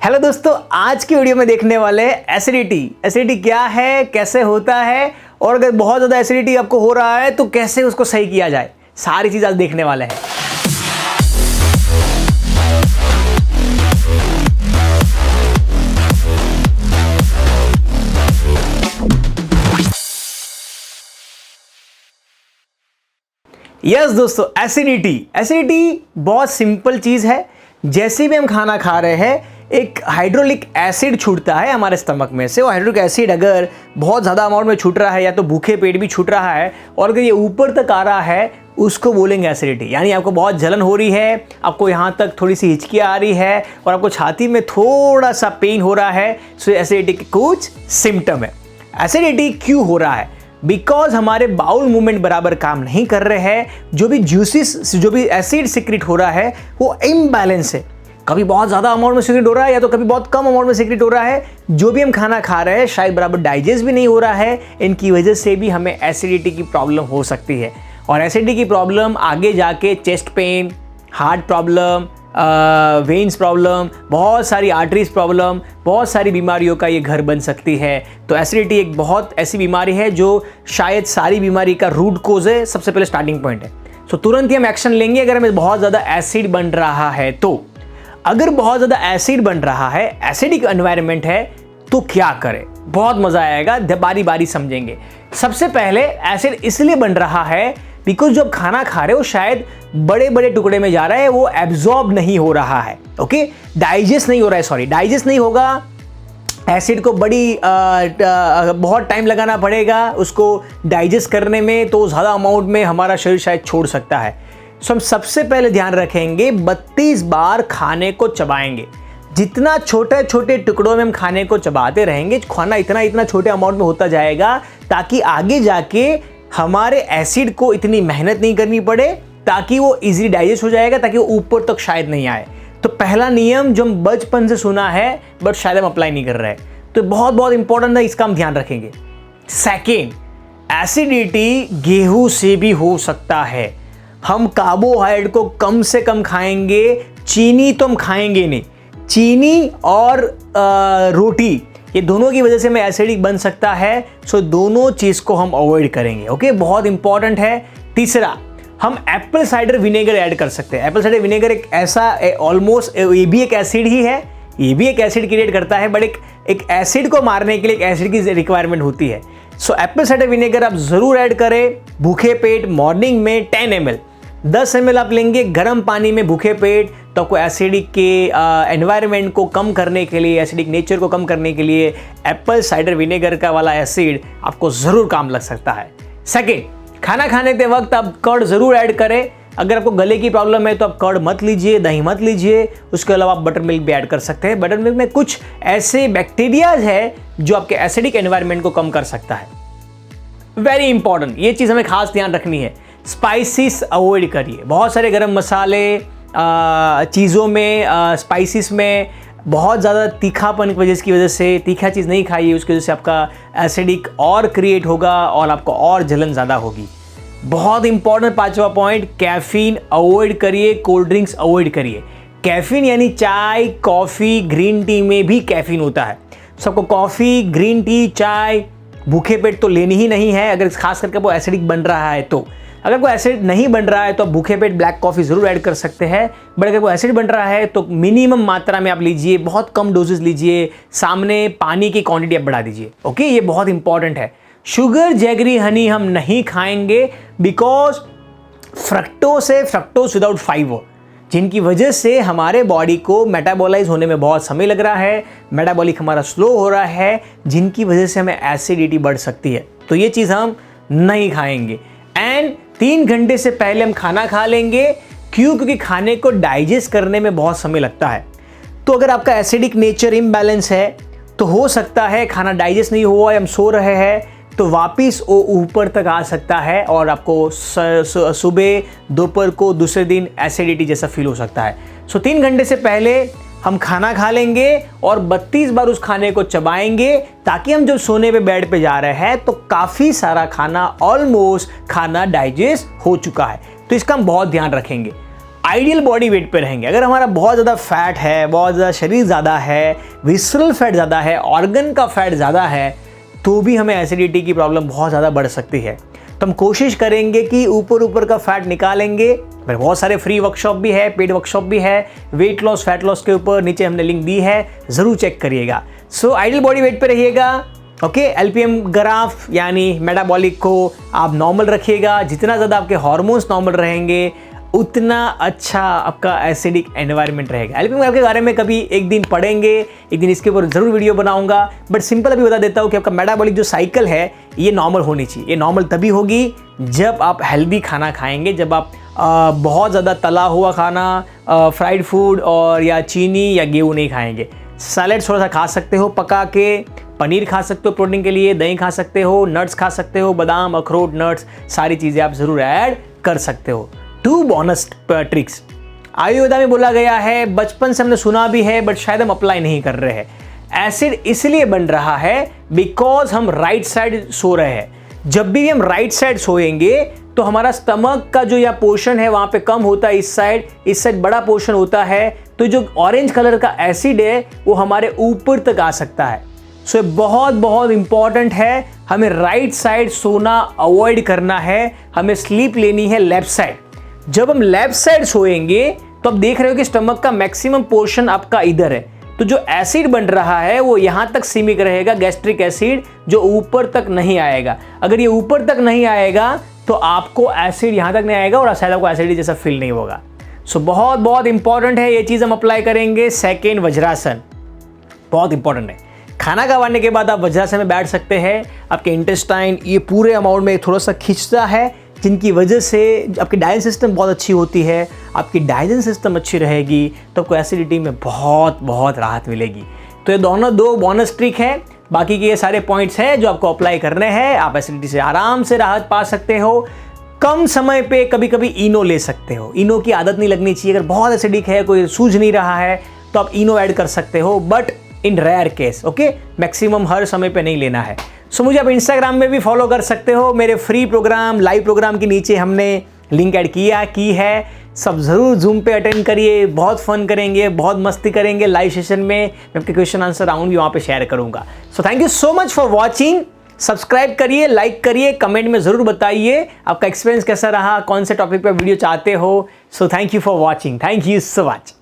Hello दोस्तों, आज की वीडियो में देखने वाले एसिडिटी। एसिडिटी क्या है, कैसे होता है, और अगर बहुत ज़्यादा एसिडिटी आपको हो रहा है तो कैसे उसको सही किया जाए, सारी चीज़ आज देखने वाले हैं। यस दोस्तों, एसिडिटी बहुत सिंपल चीज़ है। जैसे भी हम खाना खा रहे हैं, एक हाइड्रोलिक एसिड छूटता है हमारे स्टमक में से। वो हाइड्रोलिक एसिड अगर बहुत ज़्यादा अमाउंट में छूट रहा है या तो भूखे पेट भी छूट रहा है, और अगर ये ऊपर तक आ रहा है, उसको बोलेंगे एसिडिटी। यानी आपको बहुत जलन हो रही है, आपको यहाँ तक थोड़ी सी हिचकियाँ आ रही है और आपको छाती में थोड़ा सा पेन हो रहा है, सो एसिडिटी के कुछ सिम्टम है। एसिडिटी क्यों हो रहा है? बिकॉज हमारे बाउल मूवमेंट बराबर काम नहीं कर रहे हैं। जो भी जूसेस, जो भी एसिड सिक्रेट हो रहा है, वो इम्बैलेंस है। कभी बहुत ज़्यादा अमाउंट में सिक्रेट हो रहा है या तो कभी बहुत कम अमाउंट में सिक्रेट हो रहा है। जो भी हम खाना खा रहे हैं शायद बराबर डाइजेस्ट भी नहीं हो रहा है। इनकी वजह से भी हमें एसिडिटी की प्रॉब्लम हो सकती है, और एसिडिटी की प्रॉब्लम आगे जाके chest pain, heart problem, veins problem, बहुत सारी आर्टरीज प्रॉब्लम, बहुत सारी बीमारियों का ये घर बन सकती है। तो एसिडिटी एक बहुत ऐसी बीमारी है जो शायद सारी बीमारी का रूट कोज है, सबसे पहले स्टार्टिंग पॉइंट है। सो तुरंत ही हम एक्शन लेंगे अगर हमें बहुत ज़्यादा एसिड बन रहा है तो। अगर बहुत ज़्यादा एसिड बन रहा है, एसिडिक एनवायरनमेंट है, तो क्या करें? बहुत मज़ा आएगा, बारी बारी समझेंगे। सबसे पहले एसिड इसलिए बन रहा है बिकॉज जो आप खाना खा रहे हो शायद बड़े बड़े टुकड़े में जा रहा है, वो एब्जॉर्ब नहीं हो रहा है। ओके, डाइजेस्ट नहीं हो रहा है, सॉरी डाइजेस्ट नहीं होगा। एसिड को बहुत टाइम लगाना पड़ेगा उसको डाइजेस्ट करने में, तो ज़्यादा अमाउंट में हमारा शरीर शायद छोड़ सकता है। सो हम सबसे पहले ध्यान रखेंगे, 32 बार खाने को चबाएंगे। जितना छोटे छोटे टुकड़ों में हम खाने को चबाते रहेंगे, खाना इतना छोटे अमाउंट में होता जाएगा, ताकि आगे जाके हमारे एसिड को इतनी मेहनत नहीं करनी पड़े, ताकि वो इजीली डाइजेस्ट हो जाएगा, ताकि वो ऊपर तक शायद नहीं आए। तो पहला नियम जो हम बचपन से सुना है बट शायद हम अप्लाई नहीं कर रहे हैं, तो बहुत बहुत इंपॉर्टेंट है, इसका हम ध्यान रखेंगे। सेकेंड, एसिडिटी गेहूं से भी हो सकता है। हम कार्बोहाइड्रेट को कम से कम खाएंगे, चीनी तो हम खाएंगे नहीं। चीनी और रोटी, ये दोनों की वजह से हमें एसिडिक बन सकता है। सो दोनों चीज़ को हम अवॉइड करेंगे। ओके, बहुत इंपॉर्टेंट है। तीसरा, हम एप्पल साइडर विनेगर ऐड कर सकते हैं। एप्पल साइडर विनेगर एक ऐसा ऑलमोस्ट, ये भी एक एसिड ही है, ये भी एक एसिड क्रिएट करता है, बट एक एसिड को मारने के लिए एक एसिड की रिक्वायरमेंट होती है। सो एप्पल साइडर विनेगर आप ज़रूर ऐड करें भूखे पेट। मॉर्निंग में 10 ml, 10 ml आप लेंगे गर्म पानी में भूखे पेट, तो आपको एसिडिक के एनवायरनमेंट को कम करने के लिए, एसिडिक नेचर को कम करने के लिए एप्पल साइडर विनेगर का वाला एसिड आपको ज़रूर काम लग सकता है। सेकेंड, खाना खाने के वक्त आप कर्ड ज़रूर ऐड करें। अगर आपको गले की प्रॉब्लम है तो आप कर्ड मत लीजिए, दही मत लीजिए। उसके अलावा आप बटर मिल्क भी ऐड कर सकते हैं। बटर मिल्क में कुछ ऐसे बैक्टीरियाज है जो आपके एसिडिक एनवायरनमेंट को कम कर सकता है। वेरी इंपॉर्टेंट, ये चीज़ हमें खास ध्यान रखनी है। स्पाइसेस अवॉइड करिए। बहुत सारे गरम मसाले चीज़ों में, स्पाइसेस में बहुत ज़्यादा तीखापन की वजह से तीखा चीज़ नहीं खाइए, उसकी वजह से आपका एसिडिक और क्रिएट होगा और आपको और जलन ज़्यादा होगी। बहुत इंपॉर्टेंट पांचवा पॉइंट, कैफीन अवॉइड करिए, कोल्ड ड्रिंक्स अवॉइड करिए। कैफीन यानी चाय, कॉफ़ी, ग्रीन टी में भी कैफीन होता है। सबको कॉफ़ी, ग्रीन टी, चाय भूखे पेट तो लेनी ही नहीं है, अगर खास करके वो एसिडिक बन रहा है तो। अगर कोई एसिड नहीं बन रहा है तो आप भूखे पेट ब्लैक कॉफ़ी ज़रूर ऐड कर सकते हैं, बट अगर कोई एसिड बन रहा है तो मिनिमम मात्रा में आप लीजिए, बहुत कम डोजेस लीजिए। सामने पानी की क्वांटिटी आप बढ़ा दीजिए। ओके, ये बहुत इंपॉर्टेंट है। शुगर, जैगरी, हनी हम नहीं खाएंगे बिकॉज फ्रक्टोज विदाउट फाइबर, जिनकी वजह से हमारे बॉडी को मेटाबॉलाइज होने में बहुत समय लग रहा है, मेटाबॉलिक हमारा स्लो हो रहा है, जिनकी वजह से हमें एसिडिटी बढ़ सकती है। तो ये चीज़ हम नहीं खाएंगे। एंड 3 घंटे से पहले हम खाना खा लेंगे। क्यों? क्योंकि खाने को डाइजेस्ट करने में बहुत समय लगता है। तो अगर आपका एसिडिक नेचर इम्बैलेंस है तो हो सकता है खाना डाइजेस्ट नहीं हुआ है, हम सो रहे हैं, तो वापिस वो ऊपर तक आ सकता है और आपको सुबह दोपहर को दूसरे दिन एसिडिटी जैसा फील हो सकता है। सो 3 घंटे से पहले हम खाना खा लेंगे और 32 बार उस खाने को चबाएंगे, ताकि हम जब सोने पे बेड पे जा रहे हैं तो काफ़ी सारा खाना, ऑलमोस्ट खाना डाइजेस्ट हो चुका है। तो इसका हम बहुत ध्यान रखेंगे। आइडियल बॉडी वेट पे रहेंगे। अगर हमारा बहुत ज़्यादा फैट है, बहुत ज़्यादा शरीर ज़्यादा है, विसरल फैट ज़्यादा है, ऑर्गन का फैट ज़्यादा है, तो भी हमें एसिडिटी की प्रॉब्लम बहुत ज़्यादा बढ़ सकती है। तो हम कोशिश करेंगे कि ऊपर का फैट निकालेंगे। बहुत सारे फ्री वर्कशॉप भी है, पेड वर्कशॉप भी है, वेट लॉस फैट लॉस के ऊपर, नीचे हमने लिंक दी है, ज़रूर चेक करिएगा। सो आइडियल बॉडी वेट पे रहिएगा। ओके, एलपीएम ग्राफ यानी मेटाबॉलिक को आप नॉर्मल रखिएगा। जितना ज़्यादा आपके हार्मोन्स नॉर्मल रहेंगे उतना अच्छा आपका एसिडिक एनवायरनमेंट रहेगा। एलपीएम ग्राफ के बारे में कभी एक दिन पढ़ेंगे, एक दिन इसके ऊपर ज़रूर वीडियो बनाऊंगा, बट सिंपल अभी बता देता हूँ कि आपका मेटाबॉलिक जो साइकिल है ये नॉर्मल होनी चाहिए। ये नॉर्मल तभी होगी जब आप हेल्दी खाना खाएंगे, जब आप बहुत ज़्यादा तला हुआ खाना, फ्राइड फूड और या चीनी या गेहूँ नहीं खाएंगे। सैलेड थोड़ा सा खा सकते हो पका के, पनीर खा सकते हो प्रोटीन के लिए, दही खा सकते हो, नट्स खा सकते हो, बादाम अखरोट नट्स सारी चीज़ें आप ज़रूर ऐड कर सकते हो। 2 बोनस ट्रिक्स आयुर्वेदा में बोला गया है, बचपन से हमने सुना भी है, बट शायद हम अप्लाई नहीं कर रहे हैं। एसिड इसलिए बन रहा है बिकॉज हम राइट साइड सो रहे हैं। जब भी हम राइट साइड सोएंगे तो हमारा स्टमक का जो या पोर्शन है वहां पे कम होता है, इस साइड बड़ा पोर्शन होता है। तो जो ऑरेंज कलर का एसिड है वो हमारे ऊपर तक आ सकता है। सो बहुत बहुत इंपॉर्टेंट है, हमें राइट साइड सोना अवॉइड करना है, हमें स्लीप लेनी है लेफ्ट साइड। जब हम लेफ्ट साइड सोएंगे तो आप देख रहे हो कि स्टमक का मैक्सिमम पोर्शन आपका इधर है, तो जो एसिड बन रहा है वो यहां तक सीमित रहेगा, गैस्ट्रिक एसिड, जो ऊपर तक नहीं आएगा। अगर ये ऊपर तक नहीं आएगा तो आपको एसिड यहां तक नहीं आएगा और शायद आपको एसिड जैसा फील नहीं होगा। सो बहुत बहुत इंपॉर्टेंट है, ये चीज़ हम अप्लाई करेंगे। सेकेंड, वज्रासन बहुत इंपॉर्टेंट है। खाना खाने के बाद आप वज्रासन में बैठ सकते हैं। आपके इंटेस्टाइन ये पूरे अमाउंट में थोड़ा सा खींचता है, जिनकी वजह से आपकी डाइजेशन सिस्टम बहुत अच्छी होती है। आपकी डाइजेशन सिस्टम अच्छी रहेगी तो आपको एसिडिटी में बहुत बहुत राहत मिलेगी। तो ये दोनों 2 बोनस ट्रिक है। बाकी के ये सारे पॉइंट्स हैं जो आपको अप्लाई करने हैं। आप एसिडिटी से आराम से राहत पा सकते हो। कम समय पे कभी कभी इनो ले सकते हो। इनो की आदत नहीं लगनी चाहिए। अगर बहुत एसिडिक है, कोई सूझ नहीं रहा है, तो आप इनो ऐड कर सकते हो, but in rare case. Okay, maximum हर समय पे नहीं लेना है। सो मुझे आप इंस्टाग्राम में भी फॉलो कर सकते हो। मेरे फ्री प्रोग्राम, लाइव प्रोग्राम के नीचे हमने लिंक ऐड की है। सब ज़रूर जूम पे अटेंड करिए, बहुत फन करेंगे, बहुत मस्ती करेंगे। लाइव सेशन में मैं आपके क्वेश्चन आंसर राउंड भी वहाँ पे शेयर करूँगा। So thank you so much for watching. Subscribe करिए, लाइक करिए, कमेंट में ज़रूर बताइए आपका एक्सपीरियंस कैसा रहा, कौन से टॉपिक पर वीडियो चाहते हो। So thank you for watching. Thank you so much.